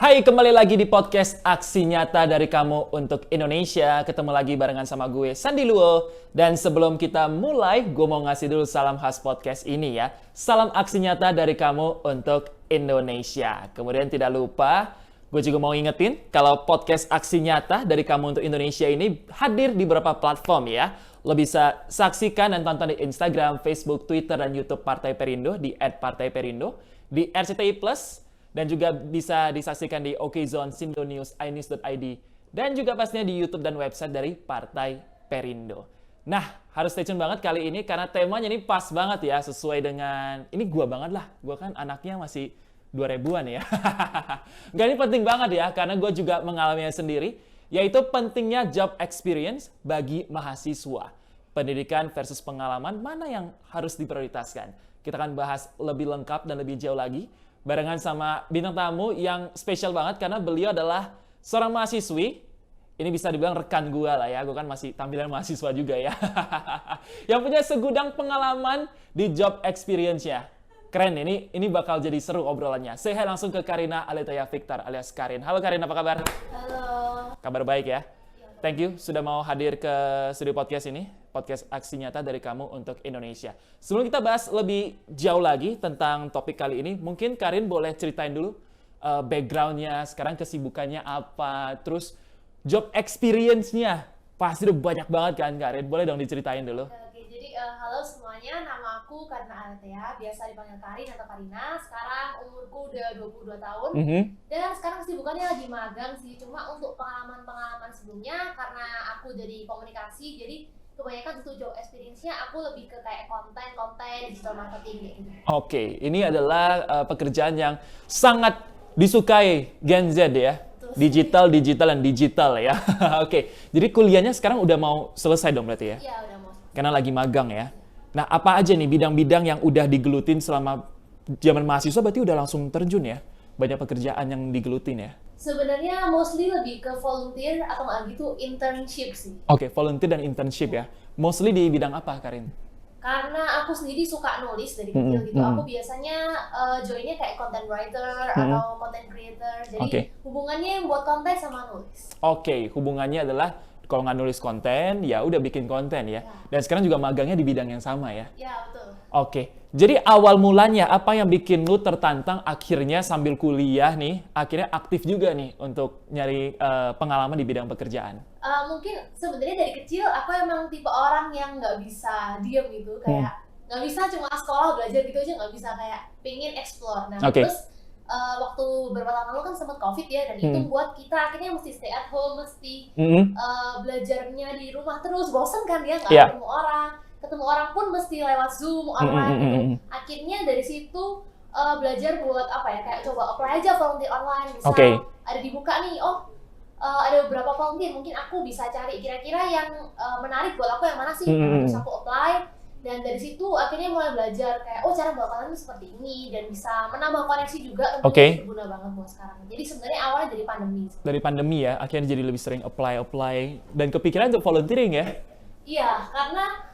Hai, kembali lagi di podcast Aksi Nyata dari Kamu untuk Indonesia. Ketemu lagi barengan sama gue, Sandi Luo. Dan sebelum kita mulai, gue mau ngasih dulu salam khas podcast ini ya. Salam Aksi Nyata dari Kamu untuk Indonesia. Kemudian tidak lupa, gue juga mau ingetin kalau podcast Aksi Nyata dari Kamu untuk Indonesia ini hadir di beberapa platform ya. Lo bisa saksikan dan tonton di Instagram, Facebook, Twitter, dan YouTube Partai Perindo di @partaiperindo, di RCTI Plus, dan juga bisa disaksikan di Okezone, Sindo News, iNews.id, dan juga pastinya di YouTube dan website dari Partai Perindo. Nah, harus stay tune banget kali ini karena temanya ini pas banget ya, sesuai dengan, ini gua banget lah, gua kan anaknya masih 2000-an ya. Nggak, ini penting banget ya, karena gue juga mengalaminya sendiri, yaitu pentingnya job experience bagi mahasiswa. Pendidikan versus pengalaman, mana yang harus diprioritaskan? Kita akan bahas lebih lengkap dan lebih jauh lagi, barengan sama bintang tamu yang spesial banget karena beliau adalah seorang mahasiswi. Ini bisa dibilang rekan gue lah ya, gue kan masih tampilan mahasiswa juga ya. Yang punya segudang pengalaman di job experience-nya. Keren, ini bakal jadi seru obrolannya. Say hi langsung ke Karina Alitaya Victor alias Karin. Halo Karin, apa kabar? Halo. Kabar baik ya? Thank you sudah mau hadir ke studio podcast ini, podcast Aksi Nyata dari Kamu untuk Indonesia. Sebelum kita bahas lebih jauh lagi tentang topik kali ini, mungkin Karin boleh ceritain dulu background-nya, sekarang kesibukannya apa, terus job experience-nya. Pasti udah banyak banget kan Karin, boleh dong diceritain dulu. Oke, jadi halo semuanya, nama aku Karina Alitaya, biasa dipanggil Karin atau Karina. Sekarang umurku udah 22 tahun. Dan sekarang kesibukannya lagi magang sih, cuma untuk pengalaman-pengalaman sebelumnya karena aku jadi komunikasi, jadi kebanyakan untuk job experience-nya aku lebih ke kayak konten digital marketing kayak gitu. Oke, ini adalah pekerjaan yang sangat disukai Gen Z ya. Digital ya. Oke, jadi kuliahnya sekarang udah mau selesai dong berarti ya? Iya, udah mau. Karena lagi magang ya. Nah, apa aja nih bidang-bidang yang udah digelutin selama zaman mahasiswa, berarti udah langsung terjun ya? Banyak pekerjaan yang digelutin ya? Sebenarnya mostly lebih ke volunteer atau nggak gitu internship sih. Oke, volunteer dan internship ya. Mostly di bidang apa, Karin? Karena aku sendiri suka nulis dari kecil gitu, aku biasanya joinnya kayak content writer atau content creator, jadi hubungannya yang buat konten sama nulis. Oke, hubungannya adalah kalau nggak nulis konten, ya udah bikin konten ya. Dan sekarang juga magangnya di bidang yang sama ya. Ya, betul. Oke, jadi awal mulanya apa yang bikin lu tertantang akhirnya sambil kuliah nih, akhirnya aktif juga nih untuk nyari pengalaman di bidang pekerjaan? Mungkin sebenarnya dari kecil aku emang tipe orang yang nggak bisa diem gitu, kayak nggak bisa cuma sekolah belajar gitu aja, nggak bisa, kayak pengen explore. Nah, terus waktu beberapa tahun lalu kan sempat COVID ya, dan itu buat kita akhirnya mesti stay at home, mesti belajarnya di rumah terus, bosen kan ya, nggak ketemu orang pun mesti lewat Zoom, online gitu. Akhirnya dari situ belajar buat apa ya, kayak coba apply aja volunteer online, bisa ada dibuka nih, ada beberapa volunteer, mungkin aku bisa cari kira-kira yang menarik buat aku yang mana sih, terus aku apply, dan dari situ akhirnya mulai belajar kayak cara buat konten seperti ini, dan bisa menambah koneksi juga, tentunya berguna banget buat sekarang. Jadi sebenarnya awalnya dari pandemi. Dari pandemi ya, akhirnya jadi lebih sering apply, dan kepikiran untuk volunteering ya? Iya, karena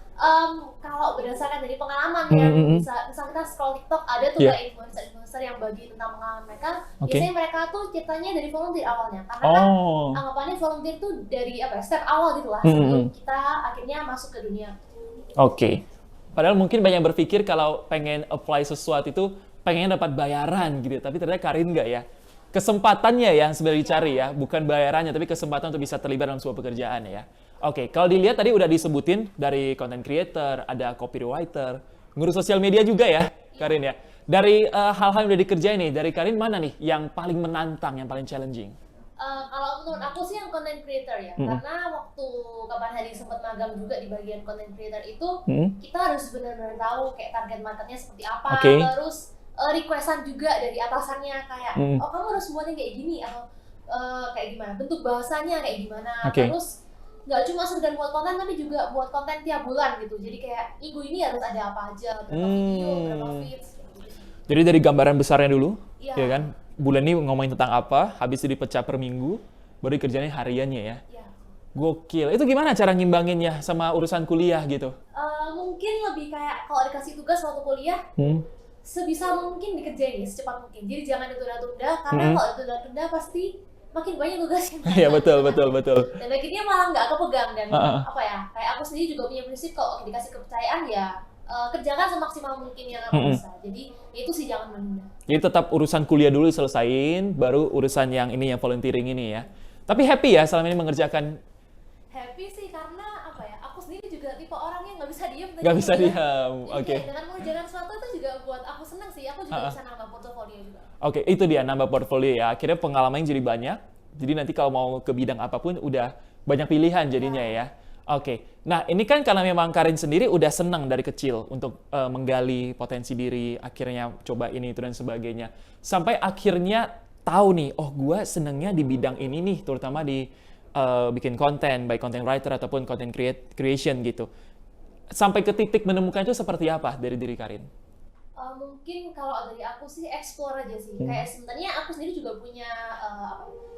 kalau berdasarkan dari pengalaman yang misal kita scroll TikTok, ada tuh kayak influencer yang bagi tentang pengalaman mereka. Biasanya mereka tuh ceritanya dari volunteer awalnya, karena kan anggapannya volunteer tuh dari apa ya, step awal gitu lah sebelum kita akhirnya masuk ke dunia. Oke. Padahal mungkin banyak yang berpikir kalau pengen apply sesuatu itu pengen dapat bayaran gitu, tapi ternyata Karin nggak ya. Kesempatannya yang sebenarnya dicari ya, bukan bayarannya, tapi kesempatan untuk bisa terlibat dalam sebuah pekerjaan ya. Oke, kalau dilihat tadi udah disebutin dari content creator, ada copywriter, ngurus sosial media juga ya, Karin ya. Dari hal-hal yang udah dikerjain nih, dari Karin mana nih yang paling menantang, yang paling challenging? Kalau menurut aku sih yang content creator ya, karena waktu kapan hari sempat magang juga di bagian content creator itu, kita harus benar-benar tahu kayak target marketnya seperti apa, terus requestan juga dari atasannya kayak, kamu harus buatnya kayak gini, atau kayak gimana, bentuk bahasanya kayak gimana, terus nggak cuma sekedar buat konten, tapi juga buat konten tiap bulan gitu. Jadi kayak minggu ini harus ada apa aja, berapa video, berapa feeds gitu. Jadi dari gambaran besarnya dulu, ya kan? Bulan ini ngomongin tentang apa, habis itu dipecah per minggu, baru kerjanya hariannya ya. Gokil. Itu gimana cara ngimbanginnya sama urusan kuliah gitu? Mungkin lebih kayak kalau dikasih tugas waktu kuliah, sebisa mungkin dikerjain ya, secepat mungkin. Jadi jangan ditunda-tunda, karena kalau ditunda-tunda pasti makin banyak tugasnya. Iya betul. Dan akhirnya malah nggak kepegang. Dan apa ya, kayak aku sendiri juga punya prinsip kalau dikasih kepercayaan ya kerjakan semaksimal mungkin yang aku bisa. Jadi itu sih jangan menunda. Jadi tetap urusan kuliah dulu diselesain, baru urusan yang ini, yang volunteering ini ya. Tapi happy ya selama ini mengerjakan? Happy sih karena apa ya, aku sendiri juga tipe orang yang nggak bisa diam. Nggak bisa diam, oke. Dengan mengerjakan sesuatu itu juga buat aku senang sih, aku juga bisa nambah portofolio juga. Oke, itu dia nambah portfolio ya. Akhirnya pengalamannya jadi banyak. Jadi nanti kalau mau ke bidang apapun udah banyak pilihan jadinya ya. Oke, nah ini kan karena memang Karin sendiri udah senang dari kecil untuk menggali potensi diri, akhirnya coba ini itu dan sebagainya. Sampai akhirnya tahu nih, oh gue senengnya di bidang ini nih, terutama di bikin konten, baik content writer ataupun content creation gitu. Sampai ke titik menemukan itu seperti apa dari diri Karin? Mungkin kalau dari aku sih explore aja sih. Kayak sebenarnya aku sendiri juga punya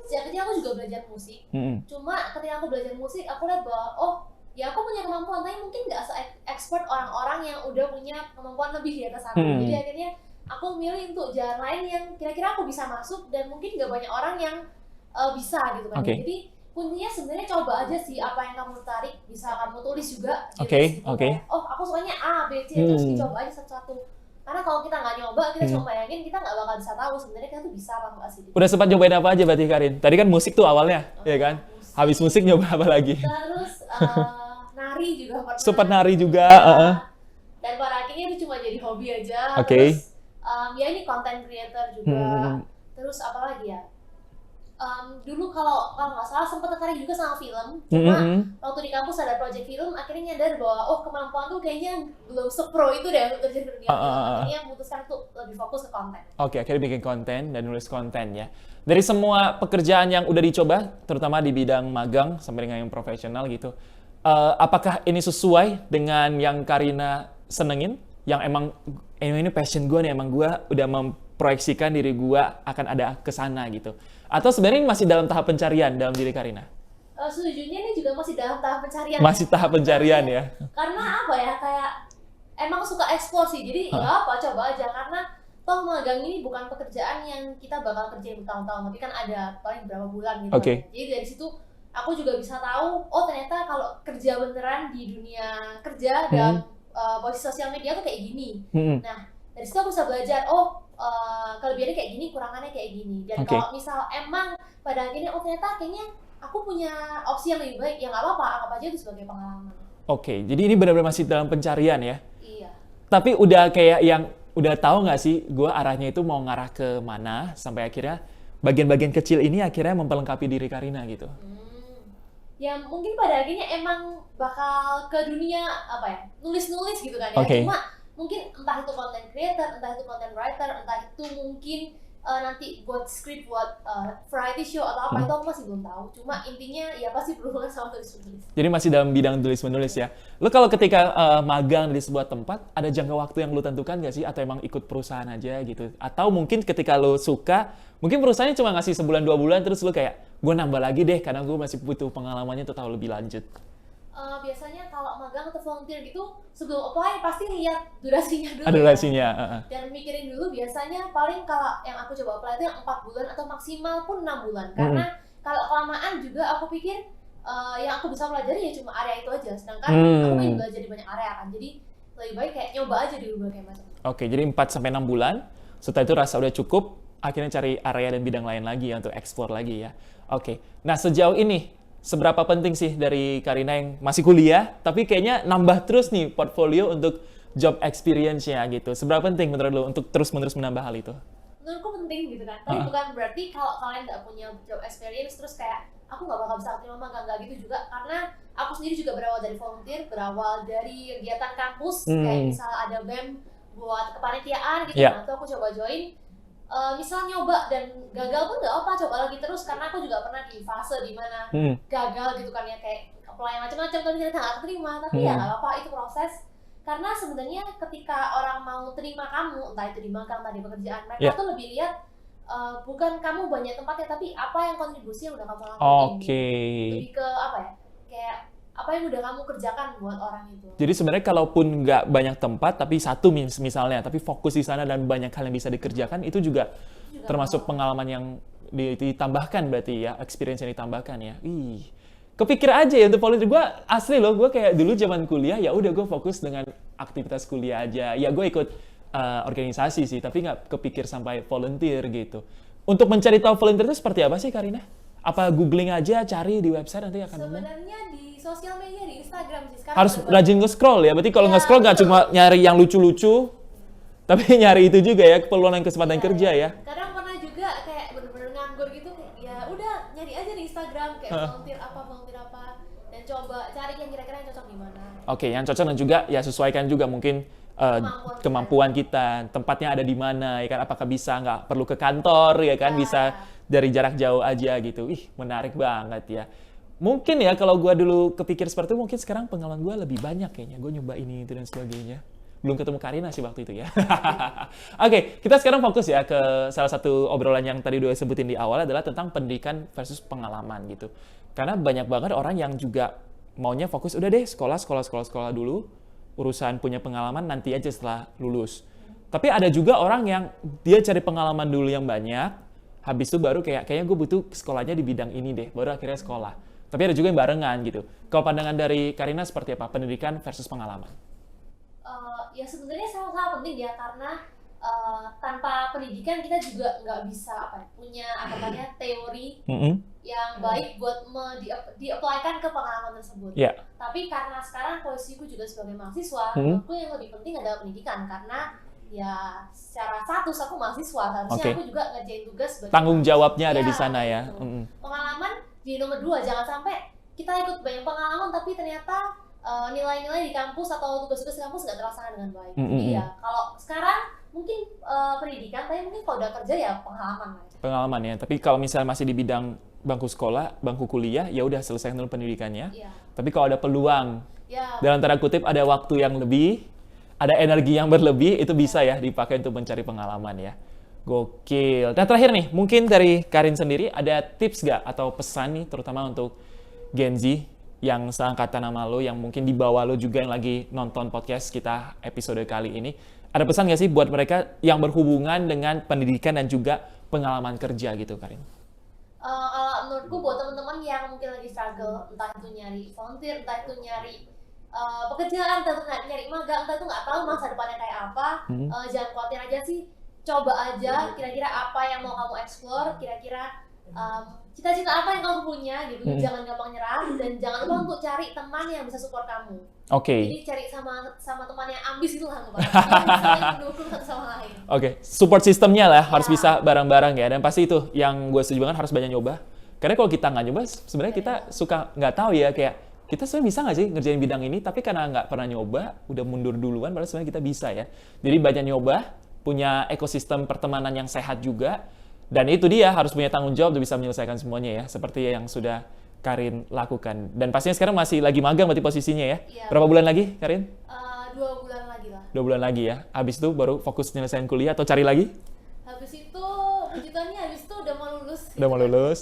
sejak kecil aku juga belajar musik. Cuma ketika aku belajar musik, aku lihat bahwa oh ya aku punya kemampuan, tapi mungkin nggak se-expert orang-orang yang udah punya kemampuan lebih di atas aku. Jadi akhirnya aku milih untuk jalan lain yang kira-kira aku bisa masuk dan mungkin nggak banyak orang yang bisa gitu kan. Jadi kuncinya sebenarnya coba aja sih apa yang kamu tarik, bisa kamu tulis juga. Oh aku sukanya A, B, C, terus dicoba aja satu-satu. Karena kalau kita nggak nyoba, kita cuma bayangin, kita nggak bakal bisa tahu sebenarnya kita tuh bisa apa nggak sih. Udah sempat nyobain apa aja berarti Karin? Tadi kan musik tuh awalnya, ya kan? Musik. Habis musik nyoba apa lagi? Terus nari juga pernah. Sempat nari juga. Dan pada akhirnya itu cuma jadi hobi aja. Oke. Terus ya ini content creator juga. Terus apa lagi ya? Dulu kalau nggak salah sempat tertarik juga sama film, cuma waktu di kampus ada project film, akhirnya nyadar bahwa oh kemampuan tuh kayaknya belum sepro itu deh untuk kerja di dunia film. Akhirnya memutuskan untuk lebih fokus ke konten. Oke, akhirnya bikin konten dan nulis konten ya. Dari semua pekerjaan yang udah dicoba, terutama di bidang magang sampai dengan yang profesional gitu, apakah ini sesuai dengan yang Karina senengin? Yang emang ini passion gue nih, emang gue udah memproyeksikan diri gue akan ada ke sana gitu. Atau sebenarnya masih dalam tahap pencarian dalam diri Karina? Sejujurnya ini juga masih dalam tahap pencarian. Masih tahap pencarian ya? Karena apa ya, kayak emang suka eksplor sih, jadi nggak apa, coba aja. Karena toh magang ini bukan pekerjaan yang kita bakal kerjain bertahun-tahun, tapi kan ada paling berapa bulan gitu. Jadi dari situ aku juga bisa tahu, oh ternyata kalau kerja beneran di dunia kerja dan posisi sosial media tuh kayak gini. Nah dari situ aku bisa belajar, oh kelebihannya kayak gini, kurangannya kayak gini. Dan kalau misal emang pada akhirnya oh ternyata kayaknya aku punya opsi yang lebih baik, ya nggak apa-apa, anggap aja itu sebagai pengalaman. Oke, jadi ini benar-benar masih dalam pencarian ya? Iya. Tapi udah kayak yang udah tahu nggak sih, gue arahnya itu mau ngarah ke mana sampai akhirnya bagian-bagian kecil ini akhirnya memperlengkapi diri Karina gitu. Ya mungkin pada akhirnya emang bakal ke dunia apa ya, nulis-nulis gitu kan ya. Cuma mungkin entah itu content creator, entah itu content writer, entah itu mungkin nanti buat script, buat variety show atau apa, itu aku masih belum tahu. Cuma intinya ya pasti berhubungan sama tulis-menulis. Jadi masih dalam bidang tulis-menulis ya. Lo kalau ketika magang di sebuah tempat, ada jangka waktu yang lo tentukan nggak sih? Atau emang ikut perusahaan aja gitu? Atau mungkin ketika lo suka, mungkin perusahaannya cuma ngasih sebulan 2 bulan, terus lo kayak, gue nambah lagi deh, karena gue masih butuh pengalamannya untuk tahu lebih lanjut. Biasanya kalau magang atau volunteer gitu, sebelum apply pasti lihat durasinya dulu. Durasinya. Dan mikirin dulu, biasanya paling kalau yang aku coba apply itu yang 4 bulan atau maksimal pun 6 bulan. Karena kalau kelamaan juga aku pikir yang aku bisa pelajari ya cuma area itu aja. Sedangkan aku pengen belajar di banyak area kan. Jadi lebih baik kayak nyoba aja di berbagai macam. Oke, jadi 4-6 bulan. Setelah itu rasa udah cukup, akhirnya cari area dan bidang lain lagi ya untuk explore lagi ya. Oke, nah sejauh ini seberapa penting sih dari Karina yang masih kuliah, tapi kayaknya nambah terus nih portfolio untuk job experience-nya gitu. Seberapa penting menurut lo untuk terus-menerus menambah hal itu? Menurutku penting gitu kan. Tapi bukan berarti kalau kalian nggak punya job experience terus kayak aku nggak bakal bisa terima magang, nggak gitu juga. Karena aku sendiri juga berawal dari volunteer, berawal dari kegiatan kampus, kayak misal ada BEM buat kepanitiaan gitu. Atau aku coba join. Misal nyoba dan gagal pun nggak apa, coba lagi terus, karena aku juga pernah di fase dimana gagal gitu kan ya, kayak apply macam-macam tapi ternyata nggak terima, tapi ya nggak apa-apa, itu proses. Karena sebenarnya ketika orang mau terima kamu, entah itu di magang atau di pekerjaan, mereka tuh lebih lihat bukan kamu banyak tempatnya, tapi apa yang kontribusi yang udah kamu lakuin. Lebih ke apa ya, kayak apa apa yang udah kamu kerjakan buat orang itu. Jadi sebenarnya kalaupun nggak banyak tempat, tapi satu misalnya, tapi fokus di sana dan banyak hal yang bisa dikerjakan, itu juga termasuk pengalaman yang ditambahkan berarti ya, experience yang ditambahkan ya. Kepikir aja ya untuk volunteer. Gue asli loh, gue kayak dulu zaman kuliah, ya udah gue fokus dengan aktivitas kuliah aja. Ya gue ikut organisasi sih, tapi nggak kepikir sampai volunteer gitu. Untuk mencari tahu volunteer itu seperti apa sih Karina? Apa googling aja, cari di website nanti akan nemu? Sebenarnya di sosial media, di Instagram sih sekarang. Harus rajin nge-scroll ya, berarti kalau nge-scroll nggak cuma nyari yang lucu-lucu, tapi nyari itu juga ya, peluang dan kesempatan kerja ya. Kadang pernah juga kayak bener-bener nganggur gitu, ya udah nyari aja di Instagram kayak volunteer apa, dan coba cari yang kira-kira yang cocok di mana. Oke, yang cocok dan juga ya sesuaikan juga mungkin kemampuan kita, tempatnya ada di mana, ya kan? Apakah bisa nggak perlu ke kantor, ya kan? Bisa dari jarak jauh aja gitu. Menarik banget ya. Mungkin ya kalau gue dulu kepikir seperti itu, mungkin sekarang pengalaman gue lebih banyak kayaknya. Gue nyoba ini, itu, dan sebagainya. Belum ketemu Karina sih waktu itu ya. Oke, kita sekarang fokus ya ke salah satu obrolan yang tadi udah sebutin di awal adalah tentang pendidikan versus pengalaman gitu. Karena banyak banget orang yang juga maunya fokus, udah deh sekolah dulu, urusan punya pengalaman nanti aja setelah lulus. Tapi ada juga orang yang dia cari pengalaman dulu yang banyak, habis itu baru kayaknya gue butuh sekolahnya di bidang ini deh, baru akhirnya sekolah. Tapi ada juga yang barengan gitu. Kalau pandangan dari Karina seperti apa? Pendidikan versus pengalaman? Ya sebenarnya sama-sama penting ya, karena tanpa pendidikan kita juga nggak bisa punya teori yang baik buat di-apply-kan ke pengalaman tersebut. Tapi karena sekarang posisiku juga sebagai mahasiswa, menurutku yang lebih penting adalah pendidikan, karena ya secara status aku mahasiswa, harusnya aku juga ngerjain tugas sebagai tanggung jawabnya ada di sana ya. Pengalaman di nomor 2, jangan sampai kita ikut banyak pengalaman tapi ternyata nilai-nilai di kampus atau tugas-tugas di kampus nggak terlaksana dengan baik. Jadi ya kalau sekarang mungkin pendidikan, tapi mungkin kalau udah kerja ya pengalaman. Pengalaman ya. Tapi kalau misalnya masih di bidang bangku sekolah, bangku kuliah, ya udah selesai dulu pendidikannya. Tapi kalau ada peluang, dalam tanda kutip ada waktu yang lebih, ada energi yang berlebih, itu bisa ya dipakai untuk mencari pengalaman ya. Gokil. Dan terakhir nih, mungkin dari Karin sendiri ada tips nggak atau pesan nih, terutama untuk Gen Z yang seangkatan sama lo, yang mungkin di bawah lo juga yang lagi nonton podcast kita episode kali ini. Ada pesan nggak sih buat mereka yang berhubungan dengan pendidikan dan juga pengalaman kerja gitu, Karin? Kalau menurutku buat teman-teman yang mungkin lagi struggle, entah itu nyari volunteer, entah itu nyari pekerjaan, entah itu nyari magang, entah itu nggak tahu masa depannya kayak apa, jangan khawatir aja sih, coba aja kira-kira apa yang mau kamu explore, kira-kira cita-cita apa yang kamu punya gitu. Jangan gampang nyerah, dan jangan lupa untuk cari teman yang bisa support kamu. Jadi cari sama teman yang ambis itu lah, yang bisa mendukung satu sama lain. Support sistemnya lah harus bisa bareng-bareng ya, dan pasti itu yang gue setuju banget, harus banyak nyoba. Karena kalau kita nggak nyoba, sebenarnya kita suka nggak tahu ya, kayak kita sebenarnya bisa nggak sih ngerjain bidang ini, tapi karena nggak pernah nyoba, udah mundur duluan, padahal sebenarnya kita bisa ya. Jadi banyak nyoba, punya ekosistem pertemanan yang sehat juga. Dan itu dia, harus punya tanggung jawab untuk bisa menyelesaikan semuanya ya, seperti yang sudah Karin lakukan. Dan pastinya sekarang masih lagi magang berarti posisinya ya? Berapa bulan lagi, Karin? 2 bulan lagi lah. 2 bulan lagi ya? Habis itu baru fokus menyelesaikan kuliah atau cari lagi? Habis itu, kejutannya habis itu udah mau lulus. Udah mau lulus.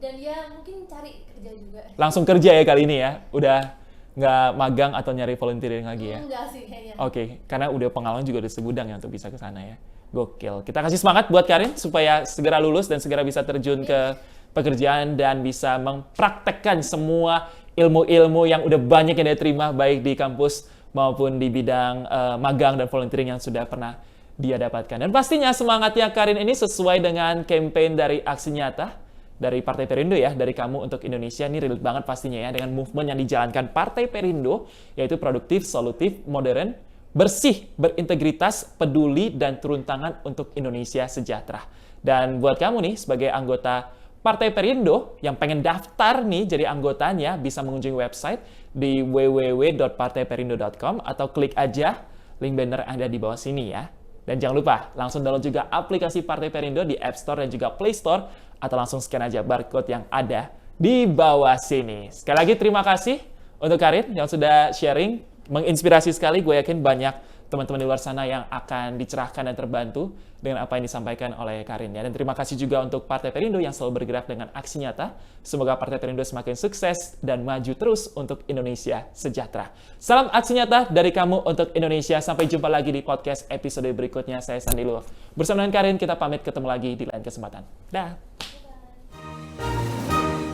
Dan ya mungkin cari kerja juga. Langsung kerja ya kali ini ya? Udah nggak magang atau nyari volunteering lagi ya? Enggak sih kayaknya. Karena udah pengalaman juga udah segudang ya untuk bisa ke sana ya. Gokil. Kita kasih semangat buat Karin supaya segera lulus dan segera bisa terjun ke pekerjaan dan bisa mempraktekkan semua ilmu-ilmu yang udah banyak yang dia terima baik di kampus maupun di bidang magang dan volunteering yang sudah pernah dia dapatkan. Dan pastinya semangatnya Karin ini sesuai dengan campaign dari Aksi Nyata dari Partai Perindo ya, dari Kamu untuk Indonesia. Ini relate banget pastinya ya dengan movement yang dijalankan Partai Perindo, yaitu produktif, solutif, modern, bersih, berintegritas, peduli, dan turun tangan untuk Indonesia sejahtera. Dan buat kamu nih sebagai anggota Partai Perindo yang pengen daftar nih jadi anggotanya, bisa mengunjungi website di www.partaiperindo.com atau klik aja link banner yang ada di bawah sini ya. Dan jangan lupa langsung download juga aplikasi Partai Perindo di App Store dan juga Play Store, atau langsung scan aja barcode yang ada di bawah sini. Sekali lagi terima kasih untuk Karin yang sudah sharing, menginspirasi sekali. Gue yakin banyak teman-teman di luar sana yang akan dicerahkan dan terbantu dengan apa yang disampaikan oleh Karin ya. Dan terima kasih juga untuk Partai Perindo yang selalu bergerak dengan aksi nyata. Semoga Partai Perindo semakin sukses dan maju terus untuk Indonesia sejahtera. Salam aksi nyata dari kamu untuk Indonesia. Sampai jumpa lagi di podcast episode berikutnya. Saya Sandi Luo. Bersama dengan Karin, kita pamit ketemu lagi di lain kesempatan. Dah.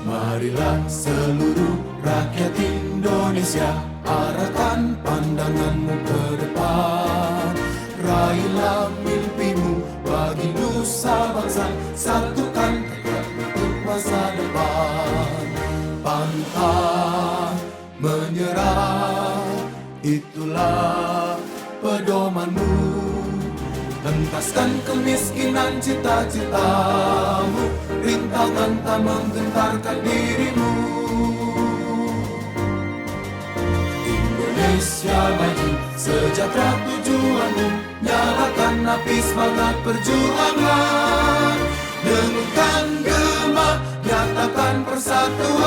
Marilah seluruh rakyat Indonesia, arahkan pandanganmu ke depan. Raihlah mimpimu bagi nusa bangsa, satukan tegak untuk masa depan. Pantang menyerah, itulah pedomanmu. Hentaskan kemiskinan cita-citamu, rintangan tak menggentarkan dirimu. Indonesia maju, sejahtera tujuanmu, nyalakan api semangat perjuangan. Dengunkan gema, nyatakan persatuan.